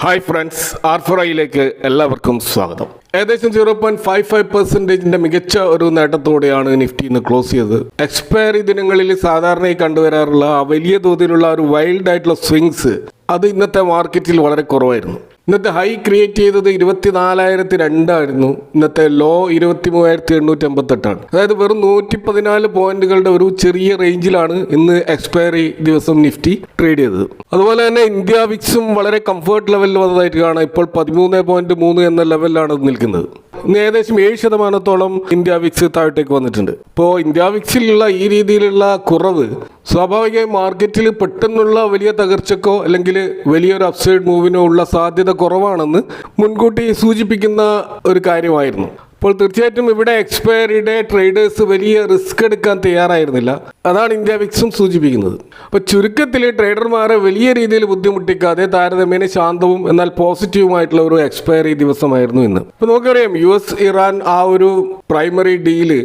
Hi friends, R4iലേക്ക് എല്ലാവർക്കും സ്വാഗതം. ഏകദേശം 0.55% മികച്ച ഒരു നേട്ടത്തോടെയാണ് നിഫ്റ്റി ഇന്ന് ക്ലോസ് ചെയ്തത്. എക്സ്പയറി ദിനങ്ങളിൽ സാധാരണയായി കണ്ടുവരാറുള്ള ആ വലിയ തോതിലുള്ള ഒരു വൈൽഡ് ആയിട്ടുള്ള സ്വിങ്സ് അത് ഇന്നത്തെ മാർക്കറ്റിൽ വളരെ കുറവായിരുന്നു. ഇന്നത്തെ ഹൈ ക്രിയേറ്റ് ചെയ്തത് 24,002 ആയിരുന്നു. ഇന്നത്തെ ലോ 23,858. അതായത് വെറും 114 പോയിന്റുകളുടെ ഒരു ചെറിയ റേഞ്ചിലാണ് ഇന്ന് എക്സ്പയറി ദിവസം നിഫ്റ്റി ട്രേഡ് ചെയ്തത്. അതുപോലെ തന്നെ ഇന്ത്യ വിക്സും വളരെ കംഫർട്ട് ലെവലിൽ വന്നതായിട്ട് കാണാം. ഇപ്പോൾ 13.3 എന്ന ലെവലിലാണ് നിൽക്കുന്നത്. ഇന്ന് ഏകദേശം 7% ഇന്ത്യ വിക്സ് താഴോട്ടേക്ക് വന്നിട്ടുണ്ട്. ഇപ്പോൾ ഇന്ത്യ വിക്സിലുള്ള ഈ രീതിയിലുള്ള കുറവ് സ്വാഭാവികമായി മാർക്കറ്റിൽ പെട്ടെന്നുള്ള വലിയ തകർച്ചക്കോ അല്ലെങ്കിൽ വലിയൊരു അപ്സൈഡ് മൂവിനോ ഉള്ള സാധ്യത കുറവാണെന്ന് മുൻകൂട്ടി സൂചിപ്പിക്കുന്ന ഒരു കാര്യമായിരുന്നു. അപ്പോൾ തീർച്ചയായിട്ടും ഇവിടെ എക്സ്പയറിയുടെ ട്രേഡേഴ്സ് വലിയ റിസ്ക് എടുക്കാൻ തയ്യാറായിരുന്നില്ല. അതാണ് ഇന്ത്യ വിക്സും സൂചിപ്പിക്കുന്നത്. അപ്പോൾ ചുരുക്കത്തിൽ ട്രേഡർമാരെ വലിയ രീതിയിൽ ബുദ്ധിമുട്ടിക്കാതെ താരതമ്യേന ശാന്തവും എന്നാൽ പോസിറ്റീവുമായിട്ടുള്ള ഒരു എക്സ്പയറി ദിവസമായിരുന്നു ഇന്ന്. ഇപ്പോൾ നമുക്കറിയാം US ഇറാൻ ആ ഒരു പ്രൈമറി ഡീല്,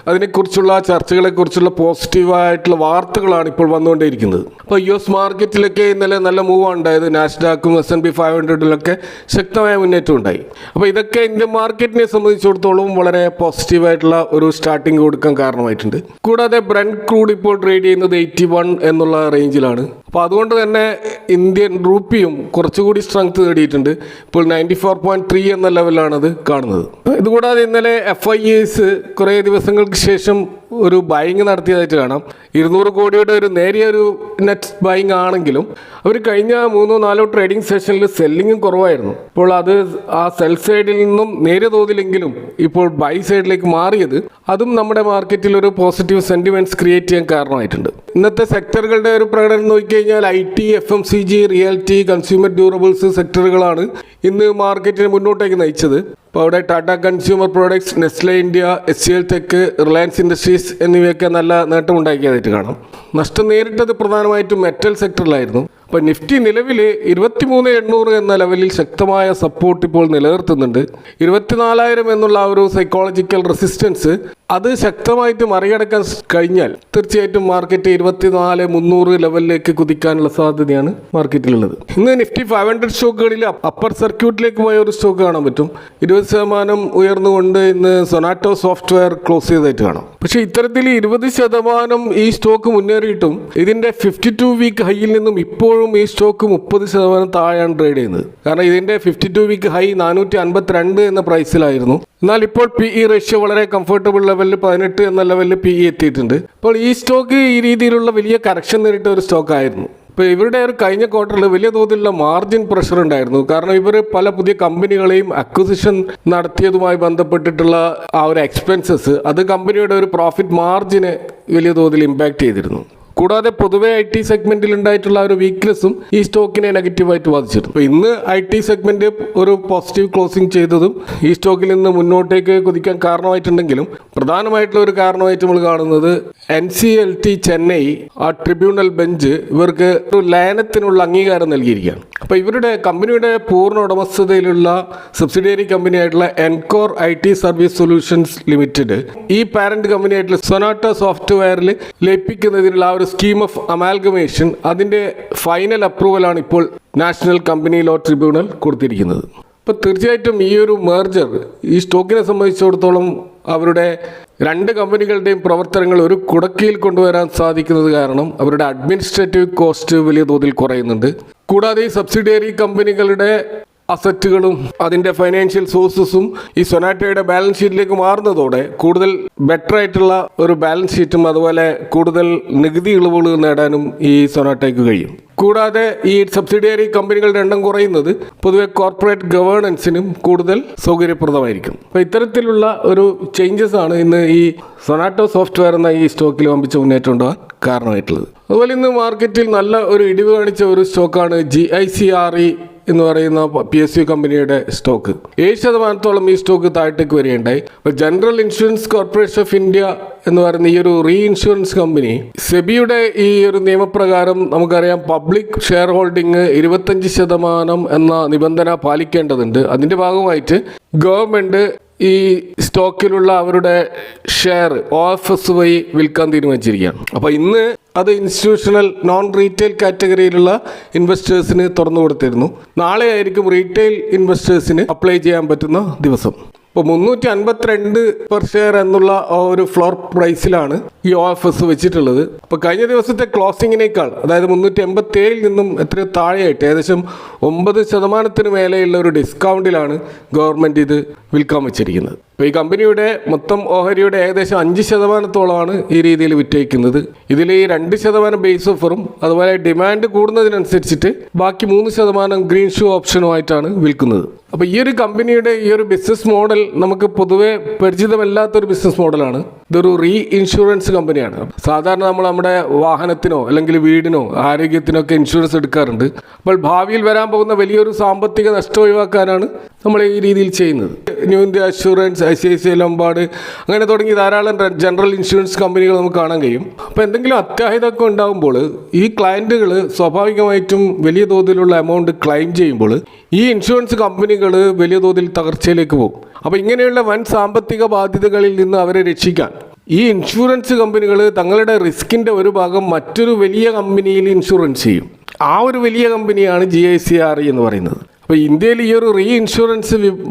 അതിനെക്കുറിച്ചുള്ള ചർച്ചകളെക്കുറിച്ചുള്ള പോസിറ്റീവായിട്ടുള്ള വാർത്തകളാണ് ഇപ്പോൾ വന്നുകൊണ്ടേയിരിക്കുന്നത്. അപ്പോൾ US മാർക്കറ്റിലൊക്കെ ഇന്നലെ നല്ല മൂവാണ് ഉണ്ടായത്. നാസ്ഡാക്കും S&P 500 ശക്തമായ മുന്നേറ്റം ഉണ്ടായി. അപ്പോൾ ഇതൊക്കെ ഇന്ത്യൻ മാർക്കറ്റിനെ സംബന്ധിച്ചിടത്തോളം വളരെ പോസിറ്റീവായിട്ടുള്ള ഒരു സ്റ്റാർട്ടിങ് കൊടുക്കാൻ കാരണമായിട്ടുണ്ട്. കൂടാതെ ബ്രന്റ് ക്രൂഡ് ഇപ്പോൾ ട്രേഡ് ചെയ്യുന്നത് 81 എന്നുള്ള റേഞ്ചിലാണ്. അപ്പോൾ അതുകൊണ്ട് തന്നെ ഇന്ത്യൻ റുപ്പിയും കുറച്ചുകൂടി സ്ട്രെങ്ത് നേടിയിട്ടുണ്ട്. ഇപ്പോൾ 94.3 എന്ന ലെവലാണ് അത് കാണുന്നത്. ഇതുകൂടാതെ ഇന്നലെ FIAs കുറേ ദിവസങ്ങൾക്ക് ശേഷം ഒരു ബൈങ് നടത്തിയതായിട്ട് കാണാം. 200 കോടിയുടെ ഒരു നേരിയ ഒരു നെറ്റ് ബൈങ് ആണെങ്കിലും അവർ കഴിഞ്ഞ 3-4 ട്രേഡിംഗ് സെഷനിൽ സെല്ലിങ്ങും കുറവായിരുന്നു. ഇപ്പോൾ അത് ആ സെൽ സൈഡിൽ നിന്നും നേരിയ തോതിലെങ്കിലും ഇപ്പോൾ ബൈ സൈഡിലേക്ക് മാറിയത് അതും നമ്മുടെ മാർക്കറ്റിൽ ഒരു പോസിറ്റീവ് സെന്റിമെന്റ്സ് ക്രിയേറ്റ് ചെയ്യാൻ കാരണമായിട്ടുണ്ട്. ഇന്നത്തെ സെക്ടറുകളുടെ ഒരു പ്രകടനം നോക്കിക്കഴിഞ്ഞാൽ IT, FMCG, realty, consumer durables സെക്ടറുകളാണ് ഇന്ന് മാർക്കറ്റിനെ മുന്നോട്ടേക്ക് നയിച്ചത്. അപ്പോൾ അവിടെ Tata consumer products, Nestle India, SCL tech, Reliance industries എന്നിവയൊക്കെ നല്ല നേട്ടമുണ്ടാക്കിയതായിട്ട് കാണാം. നഷ്ടം നേരിട്ടത് പ്രധാനമായിട്ടും മെറ്റൽ സെക്ടറിലായിരുന്നു. അപ്പോൾ നിഫ്റ്റി നിലവിൽ 23,800 എന്ന ലെവലിൽ ശക്തമായ സപ്പോർട്ട് ഇപ്പോൾ നിലനിർത്തുന്നുണ്ട്. 24,000 എന്നുള്ള ആ ഒരു സൈക്കോളജിക്കൽ റെസിസ്റ്റൻസ് അത് ശക്തമായിട്ട് മറികടക്കാൻ കഴിഞ്ഞാൽ തീർച്ചയായിട്ടും മാർക്കറ്റ് 24,300 ലെവലിലേക്ക് കുതിക്കാനുള്ള സാധ്യതയാണ് മാർക്കറ്റിലുള്ളത്. ഇന്ന് നിഫ്റ്റി 500 സ്റ്റോക്കുകളിൽ അപ്പർ സർക്യൂട്ടിലേക്ക് പോയ ഒരു സ്റ്റോക്ക് കാണാൻ പറ്റും. 20% ഉയർന്നുകൊണ്ട് ഇന്ന് സൊനാറ്റോ സോഫ്റ്റ്വെയർ ക്ലോസ് ചെയ്തായിട്ട് കാണാം. പക്ഷേ ഇത്തരത്തിൽ 20% ഈ സ്റ്റോക്ക് മുന്നേറിയിട്ടും ഇതിൻ്റെ 52 വീക്ക് ഹൈയിൽ നിന്നും ഇപ്പോഴും ഈ സ്റ്റോക്ക് 30% താഴെയാണ് ട്രേഡ് ചെയ്യുന്നത്. കാരണം ഇതിൻ്റെ 52 വീക്ക് ഹൈ 452 എന്ന പ്രൈസിലായിരുന്നു. എന്നാൽ ഇപ്പോൾ PE റേഷ്യോ വളരെ കംഫർട്ടബിൾ ലെവലിൽ 18 എന്ന ലെവലിൽ PE എത്തിയിട്ടുണ്ട്. അപ്പോൾ ഈ സ്റ്റോക്ക് ഈ രീതിയിലുള്ള വലിയ കറക്ഷൻ നേരിട്ട ഒരു സ്റ്റോക്ക് ആയിരുന്നു. ഇപ്പോൾ ഇവരുടെ ഒരു കഴിഞ്ഞ ക്വാർട്ടറിൽ വലിയ തോതിലുള്ള മാർജിൻ പ്രഷർ ഉണ്ടായിരുന്നു. കാരണം ഇവർ പല പുതിയ കമ്പനികളെയും അക്വിസിഷൻ നടത്തിയതുമായി ബന്ധപ്പെട്ടിട്ടുള്ള ആ ഒരു എക്സ്പെൻസസ് അത് കമ്പനിയുടെ ഒരു പ്രോഫിറ്റ് മാർജിനെ വലിയ തോതിൽ ഇമ്പാക്റ്റ് ചെയ്തിരുന്നു. കൂടാതെ പൊതുവെ IT സെഗ്മെന്റിൽ ഉണ്ടായിട്ടുള്ള ഒരു വീക്ക്നെസ്സും ഈ സ്റ്റോക്കിനെ നെഗറ്റീവായിട്ട് ബാധിച്ചിരുന്നു. അപ്പോൾ ഇന്ന് IT സെഗ്മെന്റ് ഒരു പോസിറ്റീവ് ക്ലോസിംഗ് ചെയ്തതും ഈ സ്റ്റോക്കിൽ നിന്ന് മുന്നോട്ടേക്ക് കുതിക്കാൻ കാരണമായിട്ടുണ്ടെങ്കിലും പ്രധാനമായിട്ടുള്ള ഒരു കാരണമായിട്ട് നമ്മൾ കാണുന്നത് NCLT ചെന്നൈ ആ ട്രിബ്യൂണൽ ബെഞ്ച് ഇവർക്ക് ഒരു ലയനത്തിനുള്ള അംഗീകാരം നൽകിയിരിക്കുകയാണ്. അപ്പോൾ ഇവരുടെ കമ്പനിയുടെ പൂർണ്ണ ഉടമസ്ഥതയിലുള്ള സബ്സിഡിയറി കമ്പനിയായിട്ടുള്ള Encore IT service solutions limited ഈ പാരന്റ് കമ്പനിയായിട്ടുള്ള സൊനാറ്റോ സോഫ്റ്റ്വെയറിൽ ലയിപ്പിക്കുന്നതിനുള്ള ആ ഒരു സ്കീം ഓഫ് അമാൽഗമേഷൻ അതിൻ്റെ ഫൈനൽ അപ്രൂവലാണ് ഇപ്പോൾ നാഷണൽ കമ്പനി ലോ ട്രിബ്യൂണൽ കൊടുത്തിരിക്കുന്നത്. അപ്പോൾ തീർച്ചയായിട്ടും ഈ ഒരു മെർജർ ഈ സ്റ്റോക്കിനെ സംബന്ധിച്ചിടത്തോളം അവരുടെ രണ്ട് കമ്പനികളുടെയും പ്രവർത്തനങ്ങൾ ഒരു കുടക്കീയിൽ കൊണ്ടുവരാൻ സാധിക്കുന്നത് കാരണം അവരുടെ അഡ്മിനിസ്ട്രേറ്റീവ് കോസ്റ്റ് വലിയ തോതിൽ കുറയുന്നുണ്ട്. കൂടാതെ ഈ സബ്സിഡിയറി കമ്പനികളുടെ അസറ്റുകളും അതിൻ്റെ ഫൈനാൻഷ്യൽ സോഴ്സസും ഈ സൊനാറ്റോയുടെ ബാലൻസ് ഷീറ്റിലേക്ക് മാറുന്നതോടെ കൂടുതൽ ബെറ്റർ ആയിട്ടുള്ള ഒരു ബാലൻസ് ഷീറ്റും അതുപോലെ കൂടുതൽ നികുതി ഇളവുകൾ നേടാനും ഈ സൊനാറ്റോയ്ക്ക് കഴിയും. കൂടാതെ ഈ സബ്സിഡിയറി കമ്പനികളുടെ എണ്ണം കുറയുന്നത് പൊതുവെ കോർപ്പറേറ്റ് ഗവേണൻസിനും കൂടുതൽ സൗകര്യപ്രദമായിരിക്കും. അപ്പോൾ ഇത്തരത്തിലുള്ള ഒരു ചേഞ്ചസ് ആണ് ഇന്ന് ഈ സൊനാറ്റോ സോഫ്റ്റ്വെയർ എന്ന ഈ സ്റ്റോക്കിൽ വമ്പിച്ച മുന്നേറ്റം ഉണ്ടാകാൻ കാരണമായിട്ടുള്ളത്. അതുപോലെ ഇന്ന് മാർക്കറ്റിൽ നല്ല ഒരു ഇടിവ് കാണിച്ച ഒരു സ്റ്റോക്കാണ് GICRE എന്ന് പറയുന്ന PSU കമ്പനിയുടെ സ്റ്റോക്ക്. 7% ഈ സ്റ്റോക്ക് താഴത്തേക്ക് വരികയുണ്ടായി. അപ്പോൾ general insurance corporation of India എന്ന് പറയുന്ന ഈ ഒരു റീ ഇൻഷുറൻസ് കമ്പനി സെബിയുടെ ഈ ഒരു നിയമപ്രകാരം നമുക്കറിയാം പബ്ലിക് ഷെയർ ഹോൾഡിംഗ് 25% എന്ന നിബന്ധന പാലിക്കേണ്ടതുണ്ട്. അതിൻ്റെ ഭാഗമായിട്ട് ഗവൺമെൻറ് ഈ സ്റ്റോക്കിലുള്ള അവരുടെ ഷെയർ OFS വഴി വിൽക്കാൻ തീരുമാനിച്ചിരിക്കുകയാണ്. അപ്പോൾ ഇന്ന് അത് ഇൻസ്റ്റിറ്റ്യൂഷണൽ നോൺ റീറ്റെയിൽ കാറ്റഗറിയിലുള്ള ഇൻവെസ്റ്റേഴ്സിന് തുറന്നു കൊടുത്തിരുന്നു. നാളെ ആയിരിക്കും റീറ്റെയിൽ ഇൻവെസ്റ്റേഴ്സിന് അപ്ലൈ ചെയ്യാൻ പറ്റുന്ന ദിവസം. ഇപ്പോൾ 352 പെർ ഷെയർ എന്നുള്ള ഒരു ഫ്ലോർ പ്രൈസിലാണ് ഈ OFS വെച്ചിട്ടുള്ളത്. അപ്പോൾ കഴിഞ്ഞ ദിവസത്തെ ക്ലോസിങ്ങിനേക്കാൾ, അതായത് 387 നിന്നും എത്രയോ താഴെയായിട്ട് ഏകദേശം 9% മേലെയുള്ള ഒരു ഡിസ്കൗണ്ടിലാണ് ഗവൺമെൻറ് ഇത് വിൽക്കാൻ വെച്ചിരിക്കുന്നത്. അപ്പോൾ ഈ കമ്പനിയുടെ മൊത്തം ഓഹരിയുടെ ഏകദേശം 5%-ഓളമാണ് ഈ രീതിയിൽ വിറ്റഴിക്കുന്നത്. ഇതിൽ ഈ 2% ബേസ് ഓഫറും അതുപോലെ ഡിമാൻഡ് കൂടുന്നതിനനുസരിച്ചിട്ട് ബാക്കി 3% ഗ്രീൻ ഷൂ ഓപ്ഷനുമായിട്ടാണ് വിൽക്കുന്നത്. അപ്പോൾ ഈ ഒരു കമ്പനിയുടെ ഈ ഒരു ബിസിനസ് മോഡൽ നമുക്ക് പൊതുവെ പരിചിതമല്ലാത്തൊരു ബിസിനസ് മോഡലാണ്. ഇതൊരു ഇൻഷുറൻസ് കമ്പനിയാണ്. സാധാരണ നമ്മൾ നമ്മുടെ വാഹനത്തിനോ അല്ലെങ്കിൽ വീടിനോ ആരോഗ്യത്തിനോ ഒക്കെ ഇൻഷുറൻസ് എടുക്കാറുണ്ട്. അപ്പോൾ ഭാവിയിൽ വരാൻ പോകുന്ന വലിയൊരു സാമ്പത്തിക നഷ്ടം ഒഴിവാക്കാനാണ് നമ്മൾ ഈ രീതിയിൽ ചെയ്യുന്നത്. New India assurance, ICICI Lombard, അങ്ങനെ തുടങ്ങി ധാരാളം ജനറൽ ഇൻഷുറൻസ് കമ്പനികൾ നമുക്ക് കാണാൻ കഴിയും. അപ്പോൾ എന്തെങ്കിലും അത്യാഹിതമൊക്കെ ഉണ്ടാകുമ്പോൾ ഈ ക്ലയൻറ്റുകൾ സ്വാഭാവികമായിട്ടും വലിയ തോതിലുള്ള എമൗണ്ട് ക്ലെയിം ചെയ്യുമ്പോൾ ഈ ഇൻഷുറൻസ് കമ്പനികൾ വലിയ തോതിൽ തകർച്ചയിലേക്ക് പോകും. അപ്പോൾ ഇങ്ങനെയുള്ള വൻ സാമ്പത്തിക ബാധ്യതകളിൽ നിന്ന് അവരെ രക്ഷിക്കാൻ ഈ ഇൻഷുറൻസ് കമ്പനികൾ തങ്ങളുടെ റിസ്കിൻ്റെ ഒരു ഭാഗം മറ്റൊരു വലിയ കമ്പനിയിൽ ഇൻഷുറൻസ് ചെയ്യും. ആ ഒരു വലിയ കമ്പനിയാണ് GIC-RE എന്ന് പറയുന്നത്. അപ്പോൾ ഇന്ത്യയിൽ ഈ ഒരു ഇൻഷുറൻസ്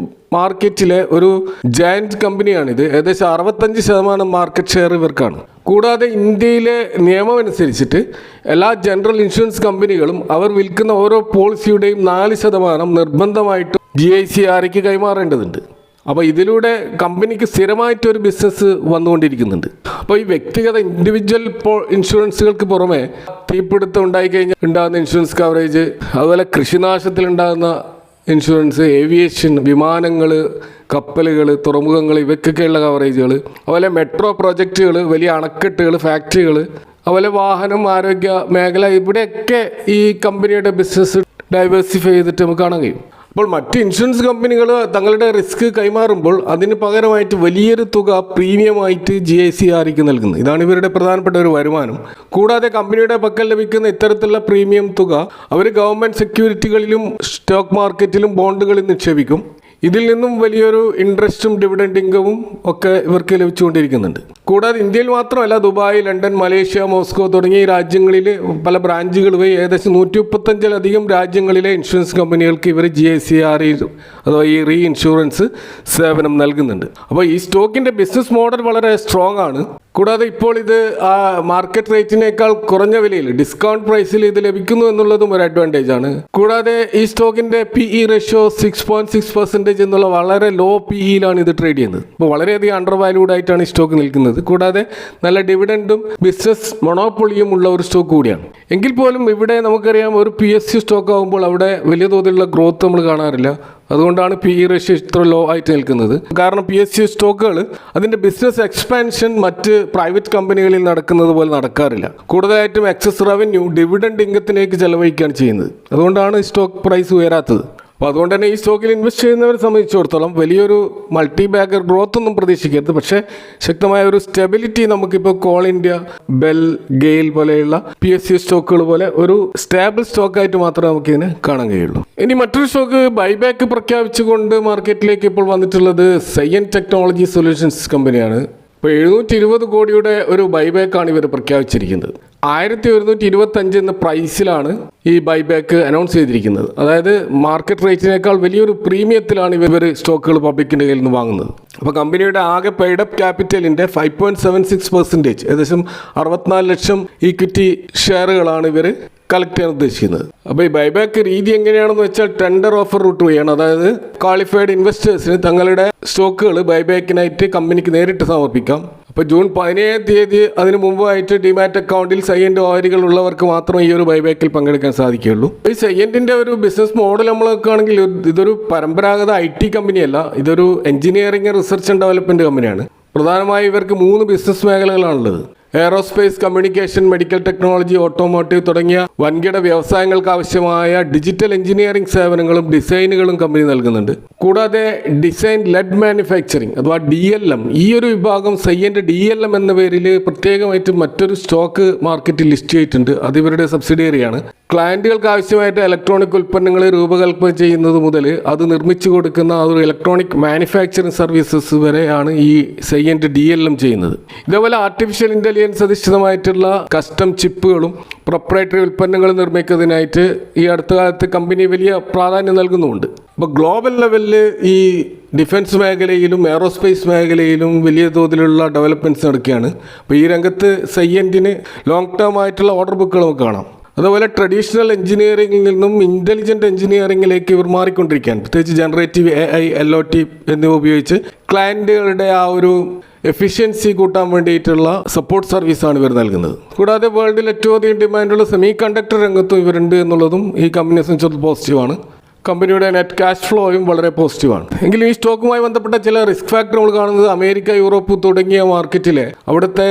മാർക്കറ്റിലെ ഒരു ജയൻറ്റ് കമ്പനിയാണിത്. ഏകദേശം 65% മാർക്കറ്റ് ഷെയർ ഇവർക്കാണ്. കൂടാതെ ഇന്ത്യയിലെ നിയമം അനുസരിച്ചിട്ട് എല്ലാ ജനറൽ ഇൻഷുറൻസ് കമ്പനികളും അവർ വിൽക്കുന്ന ഓരോ പോളിസിയുടെയും 4% നിർബന്ധമായിട്ടും GIC-REക്ക് കൈമാറേണ്ടതുണ്ട്. അപ്പോൾ ഇതിലൂടെ കമ്പനിക്ക് സ്ഥിരമായിട്ടൊരു ബിസിനസ് വന്നുകൊണ്ടിരിക്കുന്നുണ്ട്. അപ്പോൾ ഈ വ്യക്തിഗത ഇൻഡിവിജ്വൽ ഇൻഷുറൻസുകൾക്ക് പുറമെ തീപിടുത്തം ഉണ്ടായിക്കഴിഞ്ഞാൽ ഉണ്ടാകുന്ന ഇൻഷുറൻസ് കവറേജ്, അതുപോലെ കൃഷിനാശത്തിലുണ്ടാകുന്ന ഇൻഷുറൻസ്, ഏവിയേഷൻ, വിമാനങ്ങൾ, കപ്പലുകൾ, തുറമുഖങ്ങൾ, ഇവയ്ക്കൊക്കെയുള്ള കവറേജുകൾ, അതുപോലെ മെട്രോ പ്രോജക്റ്റുകൾ, വലിയ അണക്കെട്ടുകൾ, ഫാക്ടറികൾ, അതുപോലെ വാഹനം, ആരോഗ്യ മേഖല, ഇവിടെയൊക്കെ ഈ കമ്പനിയുടെ ബിസിനസ് ഡൈവേഴ്സിഫൈ ചെയ്തിട്ട് നമുക്ക് കാണാൻ കഴിയും. അപ്പോൾ മറ്റ് ഇൻഷുറൻസ് കമ്പനികൾ തങ്ങളുടെ റിസ്ക് കൈമാറുമ്പോൾ അതിന് പകരമായിട്ട് വലിയൊരു തുക പ്രീമിയമായിട്ട് GIC-REക്ക് നൽകുന്നു. ഇതാണ് ഇവരുടെ പ്രധാനപ്പെട്ട ഒരു വരുമാനം. കൂടാതെ കമ്പനിയുടെ പക്കൽ ലഭിക്കുന്ന ഇത്തരത്തിലുള്ള പ്രീമിയം തുക അവർ ഗവൺമെൻറ് സെക്യൂരിറ്റികളിലും സ്റ്റോക്ക് മാർക്കറ്റിലും ബോണ്ടുകളിൽ നിക്ഷേപിക്കും. ഇതിൽ നിന്നും വലിയൊരു ഇൻട്രസ്റ്റും ഡിവിഡൻഡ് ഇൻകവും ഒക്കെ ഇവർക്ക് ലഭിച്ചുകൊണ്ടിരിക്കുന്നുണ്ട്. കൂടാതെ ഇന്ത്യയിൽ മാത്രമല്ല, ദുബായ്, ലണ്ടൻ, മലേഷ്യ, മോസ്കോ തുടങ്ങിയ രാജ്യങ്ങളിൽ പല ബ്രാഞ്ചുകൾ വഴി ഏകദേശം 135-ലധികം രാജ്യങ്ങളിലെ ഇൻഷുറൻസ് കമ്പനികൾക്ക് ഇവർ GIC-RE അഥവാ ഈ ഇൻഷുറൻസ് സേവനം നൽകുന്നുണ്ട്. അപ്പോൾ ഈ സ്റ്റോക്കിൻ്റെ ബിസിനസ് മോഡൽ വളരെ സ്ട്രോങ് ആണ്. കൂടാതെ ഇപ്പോൾ ഇത് മാർക്കറ്റ് റേറ്റിനേക്കാൾ കുറഞ്ഞ വിലയിൽ ഡിസ്കൗണ്ട് പ്രൈസിൽ ഇത് ലഭിക്കുന്നു എന്നുള്ളതും ഒരു അഡ്വാൻറ്റേജ് ആണ്. കൂടാതെ ഈ സ്റ്റോക്കിൻ്റെ PE റേഷ്യോ 6.6% എന്നുള്ള വളരെ ലോ PEയിലാണ് ഇത് ട്രേഡ് ചെയ്യുന്നത്. അപ്പോൾ വളരെയധികം അണ്ടർ വാല്യൂഡ് ആയിട്ടാണ് ഈ സ്റ്റോക്ക് നിൽക്കുന്നത്. കൂടാതെ നല്ല ഡിവിഡൻഡും ബിസിനസ് മൊണോപ്പൊളിയും ഉള്ള ഒരു സ്റ്റോക്ക് കൂടിയാണ്. എങ്കിൽ പോലും ഇവിടെ നമുക്കറിയാം ഒരു PSU സ്റ്റോക്ക് ആകുമ്പോൾ അവിടെ വലിയ തോതിലുള്ള ഗ്രോത്ത് നമ്മൾ കാണാറില്ല. അതുകൊണ്ടാണ് PE റേഷ്യോ ഇത്ര ലോ ആയിട്ട് നിൽക്കുന്നത്. കാരണം PSU സ്റ്റോക്കുകൾ അതിൻ്റെ ബിസിനസ് എക്സ്പാൻഷൻ മറ്റ് പ്രൈവറ്റ് കമ്പനികളിൽ നടക്കുന്നത് പോലെ നടക്കാറില്ല. കൂടുതലായിട്ടും എക്സസ് റവന്യൂ ഡിവിഡൻഡ് ഇൻകത്തിലേക്ക് ചെലവഴിക്കുകയാണ് ചെയ്യുന്നത്. അതുകൊണ്ടാണ് സ്റ്റോക്ക് പ്രൈസ് ഉയരാത്തത്. അപ്പോൾ അതുകൊണ്ട് തന്നെ ഈ സ്റ്റോക്കിൽ ഇൻവെസ്റ്റ് ചെയ്യുന്നവരെ സംബന്ധിച്ചിടത്തോളം വലിയൊരു മൾട്ടി ബാഗർ ഗ്രോത്ത് ഒന്നും പ്രതീക്ഷിക്കരുത്. പക്ഷേ ശക്തമായ ഒരു സ്റ്റെബിലിറ്റി നമുക്കിപ്പോൾ കോൾ ഇന്ത്യ, ബെൽ, ഗെയിൽ പോലെയുള്ള PSU സ്റ്റോക്കുകൾ പോലെ ഒരു സ്റ്റേബിൾ സ്റ്റോക്കായിട്ട് മാത്രമേ നമുക്കിതിനെ കാണാൻ കഴിയുള്ളൂ. ഇനി മറ്റൊരു സ്റ്റോക്ക് ബൈബാക്ക് പ്രഖ്യാപിച്ചുകൊണ്ട് മാർക്കറ്റിലേക്ക് ഇപ്പോൾ വന്നിട്ടുള്ളത് സയൻറ്റ് ടെക്നോളജി സൊല്യൂഷൻസ് കമ്പനിയാണ്. ഇപ്പോൾ 720 കോടിയുടെ ഒരു ബൈബാക്കാണ് ഇവർ പ്രഖ്യാപിച്ചിരിക്കുന്നത്. 1125 എന്ന പ്രൈസിലാണ് ഈ ബൈബാക്ക് അനൗൺസ് ചെയ്തിരിക്കുന്നത്. അതായത് മാർക്കറ്റ് റേറ്റിനേക്കാൾ വലിയൊരു പ്രീമിയത്തിലാണ് ഇവർ സ്റ്റോക്കുകൾ പബ്ലിക്കിൻ്റെ കയ്യിൽ നിന്ന് വാങ്ങുന്നത്. അപ്പോൾ കമ്പനിയുടെ ആകെ പെയ്ഡപ്പ് ക്യാപിറ്റലിൻ്റെ 5.76%, ഏകദേശം 64 ലക്ഷം ഈക്വിറ്റി ഷെയറുകളാണ് ഇവർ കളക്ട് ചെയ്യാൻ ഉദ്ദേശിക്കുന്നത്. അപ്പോൾ ഈ ബൈബാക്ക് രീതി എങ്ങനെയാണെന്ന് വെച്ചാൽ ടെൻഡർ ഓഫർ റൂട്ട് വഴിയാണ്. അതായത് ക്വാളിഫൈഡ് ഇൻവെസ്റ്റേഴ്സിന് തങ്ങളുടെ സ്റ്റോക്കുകൾ ബൈബാക്കിനായിട്ട് കമ്പനിക്ക് നേരിട്ട് സമർപ്പിക്കാം. അപ്പോൾ ജൂൺ 17 തീയതി അതിന് മുമ്പായിട്ട് ഡിമാറ്റ് അക്കൗണ്ടിൽ സൈയൻ്റ് ഓഹരികൾ ഉള്ളവർക്ക് മാത്രമേ ഈ ഒരു ബൈബാക്കിൽ പങ്കെടുക്കാൻ സാധിക്കുകയുള്ളൂ. ഈ സൈയൻറ്റിൻ്റെ ഒരു ബിസിനസ് മോഡൽ നമ്മൾ നോക്കുകയാണെങ്കിൽ ഇതൊരു പരമ്പരാഗത IT കമ്പനിയല്ല, ഇതൊരു എഞ്ചിനീയറിംഗ് റിസർച്ച് ആൻഡ് ഡെവലപ്മെൻറ്റ് കമ്പനിയാണ്. പ്രധാനമായും ഇവർക്ക് 3 ബിസിനസ് മേഖലകളാണുള്ളത്. Aerospace, communication, medical technology, automotive തുടങ്ങിയ വൻകിട വ്യവസായങ്ങൾക്ക് ആവശ്യമായ ഡിജിറ്റൽ എഞ്ചിനീയറിംഗ് സേവനങ്ങളും ഡിസൈനുകളും കമ്പനി നൽകുന്നുണ്ട്. കൂടാതെ ഡിസൈൻ ലെഡ് മാനുഫാക്ചറിങ് അഥവാ DLM, ഈ ഒരു വിഭാഗം സൈയൻ്റ് DLM എന്ന പേരിൽ പ്രത്യേകമായിട്ട് മറ്റൊരു സ്റ്റോക്ക് മാർക്കറ്റിൽ ലിസ്റ്റ് ചെയ്തിട്ടുണ്ട്. അത് ഇവരുടെ സബ്സിഡിയറിയാണ്. ക്ലയൻറ്റുകൾക്ക് ആവശ്യമായിട്ട് ഇലക്ട്രോണിക് ഉൽപ്പന്നങ്ങൾ രൂപകൽപ്പന ചെയ്യുന്നത് മുതൽ അത് നിർമ്മിച്ചു കൊടുക്കുന്ന ഒരു ഇലക്ട്രോണിക് മാനുഫാക്ചറിങ് സർവീസസ് വരെയാണ് ഈ സൈയൻറ്റ് DLM ചെയ്യുന്നത്. ഇതേപോലെ ആർട്ടിഫിഷ്യൽ ഇൻ്റലിജൻസ് അധിഷ്ഠിതമായിട്ടുള്ള കസ്റ്റം ചിപ്പുകളും പ്രൊപ്രൈറ്ററി ഉൽപ്പന്നങ്ങൾ നിർമ്മിക്കുന്നതിനായിട്ട് ഈ അടുത്ത കാലത്ത് കമ്പനി വലിയ പ്രാധാന്യം നൽകുന്നുമുണ്ട്. അപ്പോൾ ഗ്ലോബൽ ലെവലിൽ ഈ ഡിഫൻസ് മേഖലയിലും എയറോസ്പേസ് മേഖലയിലും വലിയ തോതിലുള്ള ഡെവലപ്മെൻറ്റ്സ് നടക്കുകയാണ്. അപ്പോൾ ഈ രംഗത്ത് സൈയൻറ്റിന് ലോങ് ടേം ആയിട്ടുള്ള ഓർഡർ ബുക്കുകൾ നമുക്ക് കാണാം. അതുപോലെ ട്രഡീഷണൽ എഞ്ചിനീയറിംഗിൽ നിന്നും ഇൻ്റലിജൻറ്റ് എഞ്ചിനീയറിംഗിലേക്ക് ഇവർ മാറിക്കൊണ്ടിരിക്കുകയാണ്. പ്രത്യേകിച്ച് ജനറേറ്റീവ് AI, LOT എന്നിവ ഉപയോഗിച്ച് ക്ലയൻറ്റുകളുടെ ആ ഒരു എഫിഷ്യൻസി കൂട്ടാൻ വേണ്ടിയിട്ടുള്ള സപ്പോർട്ട് സർവീസാണ് ഇവർ നൽകുന്നത്. കൂടാതെ വേൾഡിൽ ഏറ്റവും അധികം ഡിമാൻഡുള്ള സെമി കണ്ടക്ടർ രംഗത്തും ഇവരുണ്ട് എന്നുള്ളതും ഈ കമ്പനിയെ സംബന്ധിച്ചിടത്തോളം പോസിറ്റീവാണ്. കമ്പനിയുടെ നെറ്റ് ക്യാഷ് ഫ്ലോയും വളരെ പോസിറ്റീവാണ്. എങ്കിലും ഈ സ്റ്റോക്കുമായി ബന്ധപ്പെട്ട ചില റിസ്ക് ഫാക്ടർ നമ്മൾ കാണുന്നത് അമേരിക്ക, യൂറോപ്പ് തുടങ്ങിയ മാർക്കറ്റിലെ അവിടുത്തെ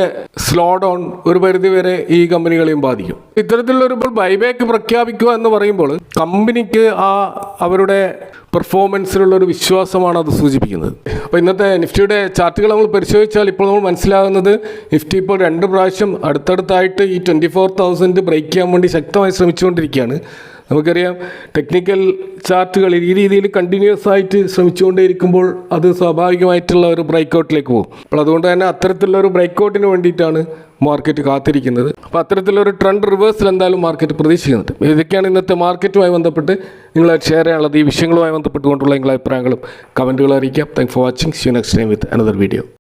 സ്ലോ ഡൗൺ ഒരു പരിധിവരെ ഈ കമ്പനികളെയും ബാധിക്കും. ഇത്തരത്തിലുള്ളൊരു ബൈബാക്ക് പ്രഖ്യാപിക്കുക എന്ന് പറയുമ്പോൾ കമ്പനിക്ക് അവരുടെ പെർഫോമൻസിലുള്ളൊരു വിശ്വാസമാണ് അത് സൂചിപ്പിക്കുന്നത്. അപ്പോൾ ഇന്നത്തെ നിഫ്റ്റിയുടെ ചാർട്ടുകൾ നമ്മൾ പരിശോധിച്ചാൽ ഇപ്പോൾ നമ്മൾ മനസ്സിലാകുന്നത് നിഫ്റ്റി ഇപ്പോൾ 2 പ്രാവശ്യം അടുത്തടുത്തായിട്ട് ഈ 24,000 ബ്രേക്ക് ചെയ്യാൻ വേണ്ടി ശക്തമായി ശ്രമിച്ചുകൊണ്ടിരിക്കുകയാണ്. നമുക്കറിയാം ടെക്നിക്കൽ ചാർട്ടുകൾ ഈ രീതിയിൽ കണ്ടിന്യൂസ് ആയിട്ട് ശ്രമിച്ചുകൊണ്ടേയിരിക്കുമ്പോൾ അത് സ്വാഭാവികമായിട്ടുള്ള ഒരു ബ്രേക്കൗട്ടിലേക്ക് പോകും. അപ്പോൾ അതുകൊണ്ട് തന്നെ അത്തരത്തിലുള്ള ഒരു ബ്രേക്കൗട്ടിന് വേണ്ടിയിട്ടാണ് മാർക്കറ്റ് കാത്തിരിക്കുന്നത്. അപ്പോൾ അത്തരത്തിലൊരു ട്രെൻഡ് റിവേഴ്സൽ എന്തായാലും മാർക്കറ്റ് പ്രതീക്ഷിക്കുന്നുണ്ട്. ഇതൊക്കെയാണ് ഇന്നത്തെ മാർക്കറ്റുമായി ബന്ധപ്പെട്ട് നിങ്ങളായിട്ട് ഷെയർ ചെയ്യാനുള്ളത്. ഈ വിഷയങ്ങളുമായി ബന്ധപ്പെട്ടുകൊണ്ടുള്ള നിങ്ങളുടെ അഭിപ്രായങ്ങളും കമൻറ്റുകളും അറിയിക്കാം. Thank for watching. See you next time with another video.